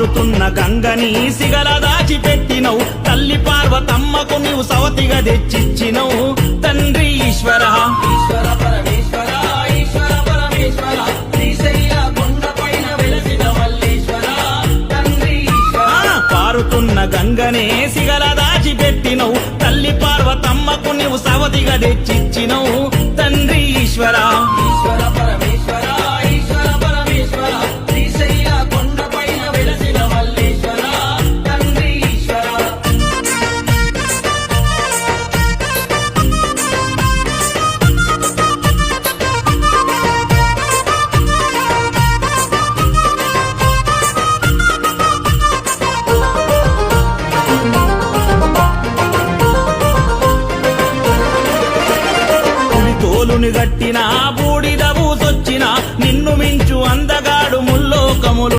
పారుతున్న గంగని సిగల దాచిపెట్టినవు తల్లి పార్వతమ్మకు నీవు సవతిగా తెచ్చిచ్చినవు తండ్రి ఈశ్వర ఈశ్వర పరమేశ్వర ఈశ్వర పరమేశ్వర శ్రీశైల కొండపైన వెలసిన మల్లీశ్వర తండ్రి ఈశ్వర పారుతున్న గంగనే సిగల దాచిపెట్టినవు తల్లి పార్వతమ్మకు నీవు సవతిగా తెచ్చిచ్చినవు తండ్రి ఈశ్వర ఈశ్వర పరమేశ్వర ఈశ్వర పరమేశ్వర శ్రీశైల కొండపైన వెలసిన మల్లీశ్వర తండ్రి ఈశ్వర పులి తోలుని గట్టిన బూడిద బూసొచ్చిన నిన్ను మించు అంద